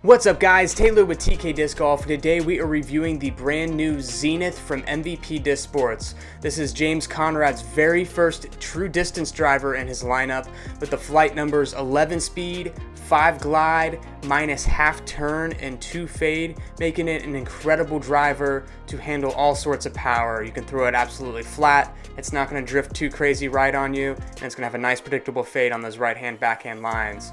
What's up guys, Taylor with TK Disc Golf, and today we are reviewing the brand new Zenith from MVP Disc Sports. This is James Conrad's very first true distance driver in his lineup with the flight numbers 11 speed, 5 glide, minus half turn, and 2 fade, making it an incredible driver to handle all sorts of power. You can throw it absolutely flat, it's not going to drift too crazy right on you, and it's going to have a nice predictable fade on those right hand backhand lines.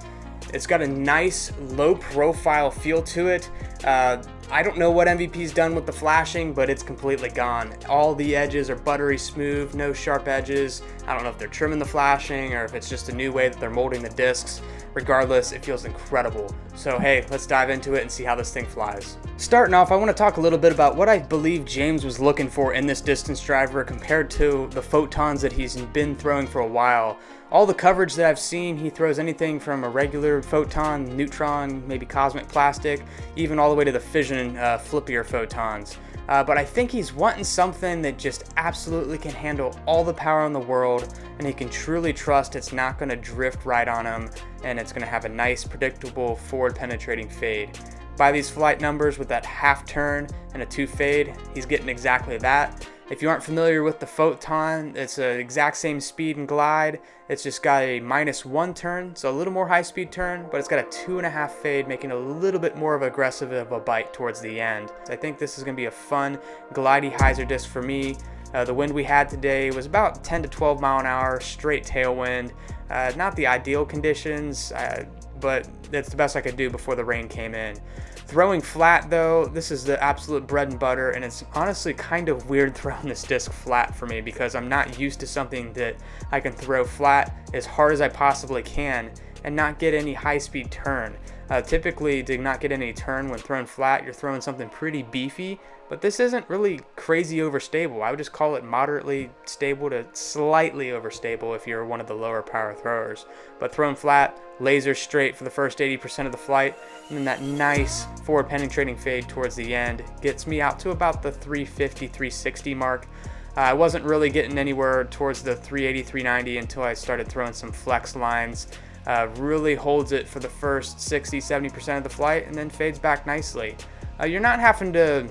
It's got a nice low profile feel to it. I don't know what MVP's done with the flashing, but it's completely gone. All the edges are buttery smooth, no sharp edges. I don't know if they're trimming the flashing or if it's just a new way that they're molding the discs. Regardless, it feels incredible. So hey, let's dive into it and see how this thing flies. Starting off, I want to talk a little bit about what I believe James was looking for in this distance driver compared to the Photons that he's been throwing for a while. All the coverage that I've seen, he throws anything from a regular Photon, Neutron, maybe Cosmic Plastic, even all the way to the Fission flippier Photons. But I think he's wanting something that just absolutely can handle all the power in the world, and he can truly trust it's not going to drift right on him, and it's going to have a nice, predictable, forward penetrating fade. By these flight numbers with that half turn and a 2 fade, he's getting exactly that. If you aren't familiar with the Photon, it's the exact same speed and glide. It's just got a -1 turn, so a little more high speed turn, but it's got a 2.5 fade, making it a little bit more of aggressive of a bite towards the end. I think this is going to be a fun, glidey hyzer disc for me. The wind we had today was about 10 to 12 mile an hour, straight tailwind. Not the ideal conditions, but that's the best I could do before the rain came in. Throwing flat though, this is the absolute bread and butter, and it's honestly kind of weird throwing this disc flat for me because I'm not used to something that I can throw flat as hard as I possibly can and not get any high speed turn. Typically, to not get any turn when thrown flat, you're throwing something pretty beefy, but this isn't really crazy overstable. I would just call it moderately stable to slightly overstable if you're one of the lower power throwers. But thrown flat, laser straight for the first 80% of the flight, and then that nice forward penetrating fade towards the end gets me out to about the 350, 360 mark. I wasn't really getting anywhere towards the 380, 390 until I started throwing some flex lines. Really holds it for the first 60, 70% of the flight and then fades back nicely. You're not having to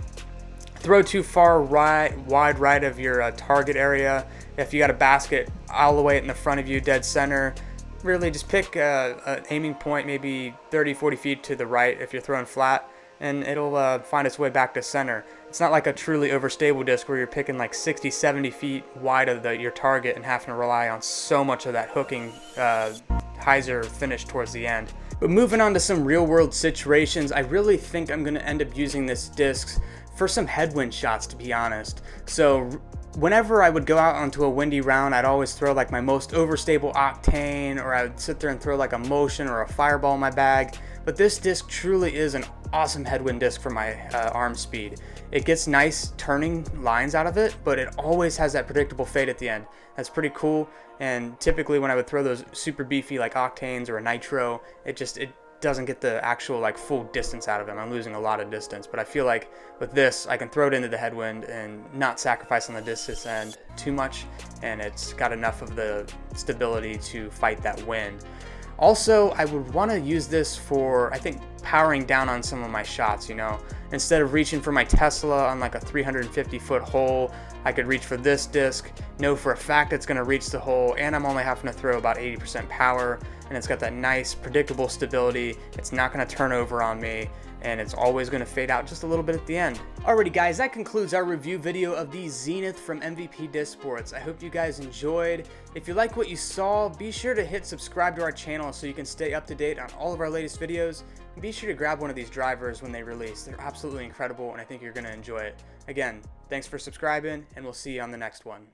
throw too far wide right of your target area. If you got a basket all the way in the front of you, dead center, really just pick an aiming point maybe 30, 40 feet to the right if you're throwing flat, and it'll find its way back to center. It's not like a truly overstable disc where you're picking like 60, 70 feet wide of your target and having to rely on so much of that hooking hyzer finish towards the end. But moving on to some real world situations, I really think I'm going to end up using this disc for some headwind shots, to be honest. So whenever I would go out onto a windy round, I'd always throw like my most overstable octane, or I would sit there and throw like a motion or a fireball in my bag. But this disc truly is an awesome headwind disc for my arm speed. It gets nice turning lines out of it, but it always has that predictable fade at the end. That's pretty cool. And typically when I would throw those super beefy like octanes or a nitro, it doesn't get the actual like full distance out of them. I'm losing a lot of distance, but I feel like with this I can throw it into the headwind and not sacrifice on the distance end too much, and it's got enough of the stability to fight that wind. Also, I would want to use this for, I think, powering down on some of my shots, you know. Instead of reaching for my Tesla on like a 350-foot hole, I could reach for this disc, know for a fact it's going to reach the hole, and I'm only having to throw about 80% power, and it's got that nice, predictable stability. It's not going to turn over on me, and it's always going to fade out just a little bit at the end. Alrighty guys, that concludes our review video of the Zenith from MVP Disc Sports. I hope you guys enjoyed. If you like what you saw, be sure to hit subscribe to our channel so you can stay up to date on all of our latest videos. And be sure to grab one of these drivers when they release. They're absolutely incredible, and I think you're going to enjoy it. Again, thanks for subscribing, and we'll see you on the next one.